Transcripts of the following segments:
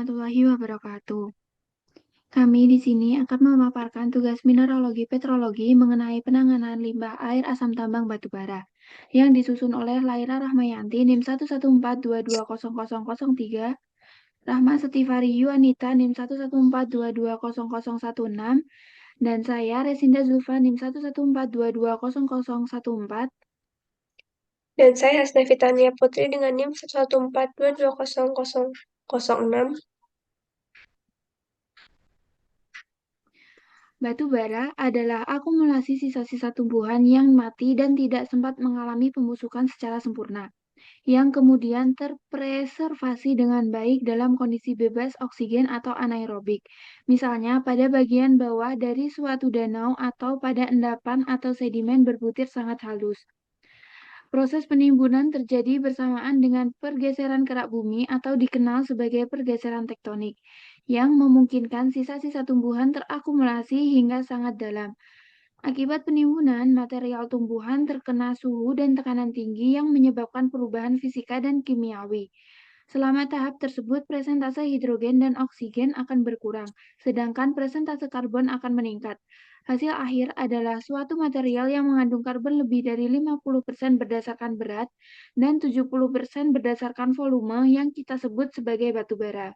warahmatullahi wabarakatuh. Kami di sini akan memaparkan tugas mineralogi petrologi mengenai penanganan limbah air asam tambang batubara yang disusun oleh Laira Rahmayanti NIM 114220003, Rahma Setifari Yuanita NIM 114220016, dan saya Resinda Zulfa NIM 114220014. Dan saya Hasna Fitania Putri dengan NIM 114220006. Batu bara adalah akumulasi sisa-sisa tumbuhan yang mati dan tidak sempat mengalami pembusukan secara sempurna, yang kemudian terpreservasi dengan baik dalam kondisi bebas oksigen atau anaerobik, misalnya pada bagian bawah dari suatu danau atau pada endapan atau sedimen berbutir sangat halus. Proses penimbunan terjadi bersamaan dengan pergeseran kerak bumi atau dikenal sebagai pergeseran tektonik, yang memungkinkan sisa-sisa tumbuhan terakumulasi hingga sangat dalam. Akibat penimbunan, material tumbuhan terkena suhu dan tekanan tinggi yang menyebabkan perubahan fisika dan kimiawi. Selama tahap tersebut, presentase hidrogen dan oksigen akan berkurang, sedangkan presentase karbon akan meningkat. Hasil akhir adalah suatu material yang mengandung karbon lebih dari 50% berdasarkan berat dan 70% berdasarkan volume yang kita sebut sebagai batu bara.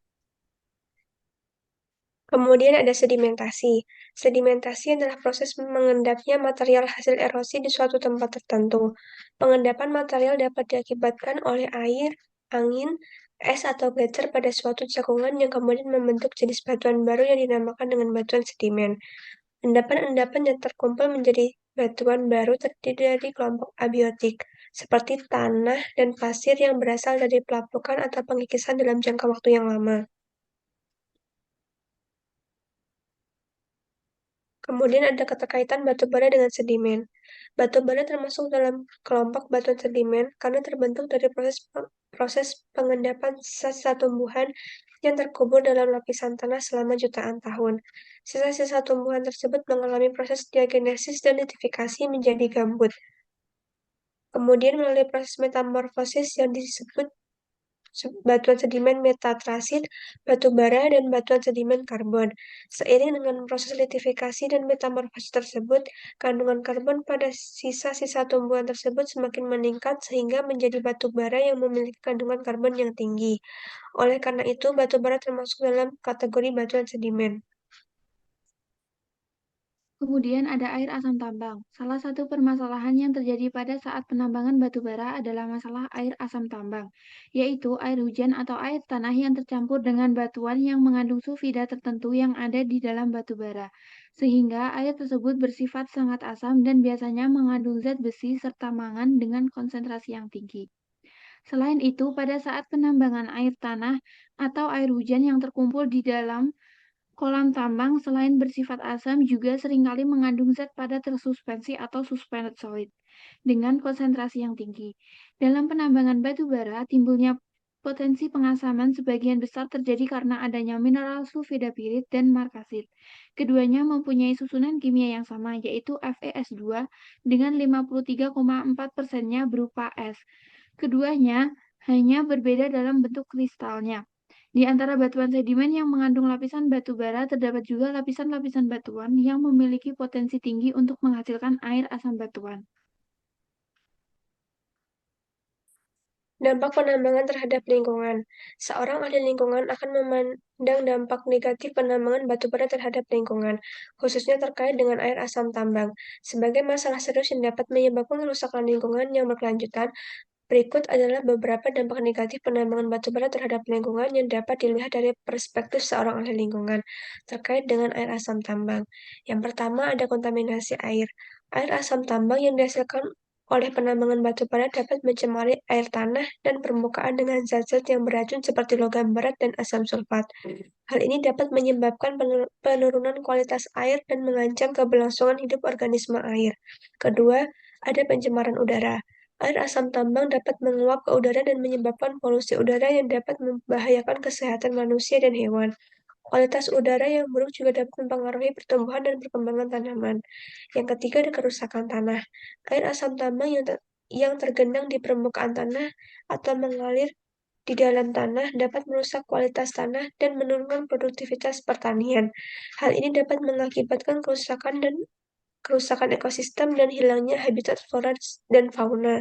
Kemudian ada sedimentasi. Sedimentasi adalah proses mengendapnya material hasil erosi di suatu tempat tertentu. Pengendapan material dapat diakibatkan oleh air, angin, es atau gletser pada suatu cekungan yang kemudian membentuk jenis batuan baru yang dinamakan dengan batuan sedimen. Endapan-endapan yang terkumpul menjadi batuan baru terdiri dari kelompok abiotik, seperti tanah dan pasir yang berasal dari pelapukan atau pengikisan dalam jangka waktu yang lama. Kemudian ada keterkaitan batu bara dengan sedimen. Batu bara termasuk dalam kelompok batuan sedimen karena terbentuk dari proses pengendapan sisa-sisa tumbuhan yang terkubur dalam lapisan tanah selama jutaan tahun. Sisa-sisa tumbuhan tersebut mengalami proses diagenesis dan nitrifikasi menjadi gambut. Kemudian melalui proses metamorfosis yang disebut batuan sedimen metatrasit, batu bara, dan batuan sedimen karbon. Seiring dengan proses litifikasi dan metamorfosis tersebut, kandungan karbon pada sisa-sisa tumbuhan tersebut semakin meningkat sehingga menjadi batu bara yang memiliki kandungan karbon yang tinggi. Oleh karena itu, batu bara termasuk dalam kategori batuan sedimen. Kemudian ada air asam tambang. Salah satu permasalahan yang terjadi pada saat penambangan batu bara adalah masalah air asam tambang, yaitu air hujan atau air tanah yang tercampur dengan batuan yang mengandung sulfida tertentu yang ada di dalam batu bara, sehingga air tersebut bersifat sangat asam dan biasanya mengandung zat besi serta mangan dengan konsentrasi yang tinggi. Selain itu, pada saat penambangan air tanah atau air hujan yang terkumpul di dalam kolam tambang selain bersifat asam juga seringkali mengandung zat padat tersuspensi atau suspended solid dengan konsentrasi yang tinggi. Dalam penambangan batu bara, timbulnya potensi pengasaman sebagian besar terjadi karena adanya mineral sulfidapirit dan markasit. Keduanya mempunyai susunan kimia yang sama, yaitu FeS2 dengan 53,4%-nya berupa es. Keduanya hanya berbeda dalam bentuk kristalnya. Di antara batuan sedimen yang mengandung lapisan batu bara, terdapat juga lapisan-lapisan batuan yang memiliki potensi tinggi untuk menghasilkan air asam batuan. Dampak penambangan terhadap lingkungan. Seorang ahli lingkungan akan memandang dampak negatif penambangan batu bara terhadap lingkungan, khususnya terkait dengan air asam tambang, sebagai masalah serius yang dapat menyebabkan kerusakan lingkungan yang berkelanjutan. Berikut adalah beberapa dampak negatif penambangan batu bara terhadap lingkungan yang dapat dilihat dari perspektif seorang ahli lingkungan terkait dengan air asam tambang. Yang pertama ada kontaminasi air. Air asam tambang yang dihasilkan oleh penambangan batu bara dapat mencemari air tanah dan permukaan dengan zat-zat yang beracun seperti logam berat dan asam sulfat. Hal ini dapat menyebabkan penurunan kualitas air dan mengancam keberlangsungan hidup organisme air. Kedua, ada pencemaran udara. Air asam tambang dapat menguap ke udara dan menyebabkan polusi udara yang dapat membahayakan kesehatan manusia dan hewan. Kualitas udara yang buruk juga dapat mempengaruhi pertumbuhan dan perkembangan tanaman. Yang ketiga, ada kerusakan tanah. Air asam tambang yang tergenang di permukaan tanah atau mengalir di dalam tanah dapat merusak kualitas tanah dan menurunkan produktivitas pertanian. Hal ini dapat mengakibatkan kerusakan ekosistem dan hilangnya habitat flora dan fauna.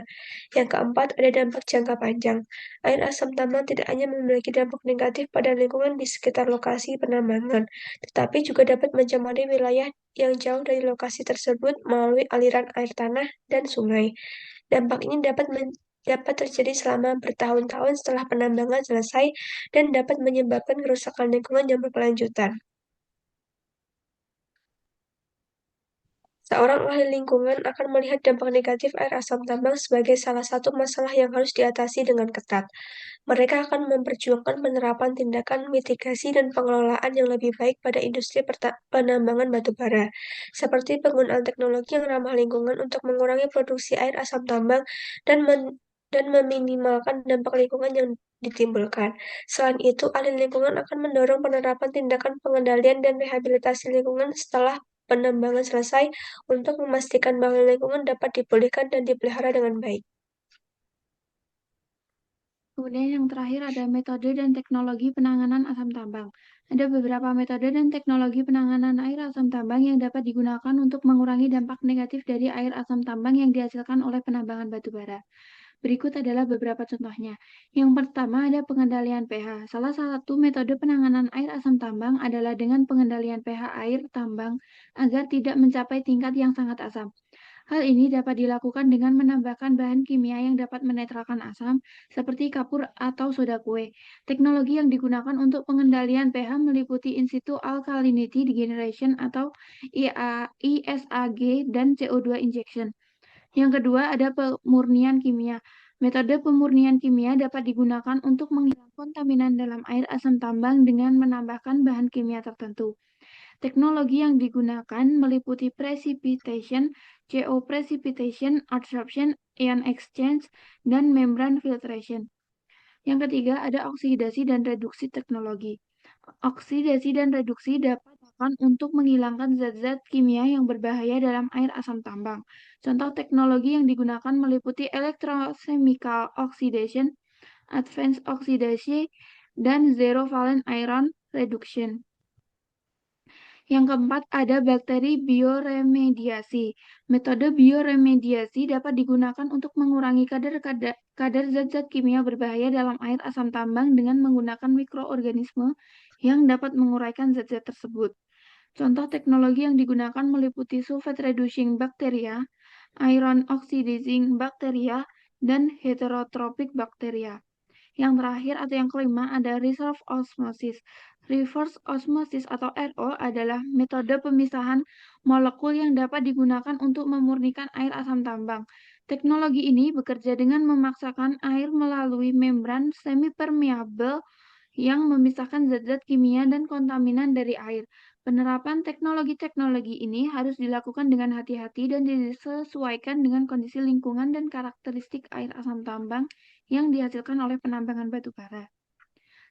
Yang keempat, ada dampak jangka panjang. Air asam tambang tidak hanya memiliki dampak negatif pada lingkungan di sekitar lokasi penambangan, tetapi juga dapat mencemari wilayah yang jauh dari lokasi tersebut melalui aliran air tanah dan sungai. Dampak ini dapat terjadi selama bertahun-tahun setelah penambangan selesai dan dapat menyebabkan kerusakan lingkungan yang berkelanjutan. Seorang ahli lingkungan akan melihat dampak negatif air asam tambang sebagai salah satu masalah yang harus diatasi dengan ketat. Mereka akan memperjuangkan penerapan tindakan mitigasi dan pengelolaan yang lebih baik pada industri penambangan batu bara, seperti penggunaan teknologi yang ramah lingkungan untuk mengurangi produksi air asam tambang dan meminimalkan dampak lingkungan yang ditimbulkan. Selain itu, ahli lingkungan akan mendorong penerapan tindakan pengendalian dan rehabilitasi lingkungan setelah penambangan selesai untuk memastikan bahwa lingkungan dapat dipulihkan dan dipelihara dengan baik. Kemudian yang terakhir ada metode dan teknologi penanganan asam tambang. Ada beberapa metode dan teknologi penanganan air asam tambang yang dapat digunakan untuk mengurangi dampak negatif dari air asam tambang yang dihasilkan oleh penambangan batu bara. Berikut adalah beberapa contohnya. Yang pertama ada pengendalian pH. Salah satu metode penanganan air asam tambang adalah dengan pengendalian pH air tambang agar tidak mencapai tingkat yang sangat asam. Hal ini dapat dilakukan dengan menambahkan bahan kimia yang dapat menetralkan asam, seperti kapur atau soda kue. Teknologi yang digunakan untuk pengendalian pH meliputi in situ alkalinity degeneration atau ISAG dan CO2 injection. Yang kedua ada pemurnian kimia. Metode pemurnian kimia dapat digunakan untuk menghilangkan kontaminan dalam air asam tambang dengan menambahkan bahan kimia tertentu. Teknologi yang digunakan meliputi precipitation, geoprecipitation, adsorption, ion exchange, dan membrane filtration. Yang ketiga ada oksidasi dan reduksi teknologi. Oksidasi dan reduksi dapat dilakukan untuk menghilangkan zat-zat kimia yang berbahaya dalam air asam tambang. Contoh teknologi yang digunakan meliputi electrochemical oxidation, advanced oxidation, dan zero valent iron reduction. Yang keempat, ada bakteri bioremediasi. Metode bioremediasi dapat digunakan untuk mengurangi kadar zat-zat kimia berbahaya dalam air asam tambang dengan menggunakan mikroorganisme yang dapat menguraikan zat-zat tersebut. Contoh teknologi yang digunakan meliputi sulfate reducing bacteria, iron oxidizing bacteria, dan heterotrophic bacteria. Yang terakhir atau yang kelima ada reverse osmosis. Reverse osmosis atau RO adalah metode pemisahan molekul yang dapat digunakan untuk memurnikan air asam tambang. Teknologi ini bekerja dengan memaksakan air melalui membran semipermeable yang memisahkan zat-zat kimia dan kontaminan dari air. Penerapan teknologi-teknologi ini harus dilakukan dengan hati-hati dan disesuaikan dengan kondisi lingkungan dan karakteristik air asam tambang yang dihasilkan oleh penambangan batu bara.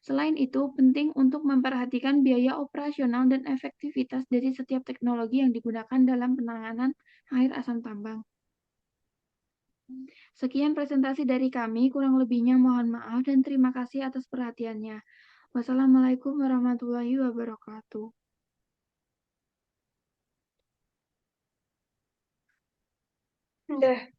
Selain itu, penting untuk memperhatikan biaya operasional dan efektivitas dari setiap teknologi yang digunakan dalam penanganan air asam tambang. Sekian presentasi dari kami, kurang lebihnya mohon maaf dan terima kasih atas perhatiannya. Wassalamualaikum warahmatullahi wabarakatuh. Dah.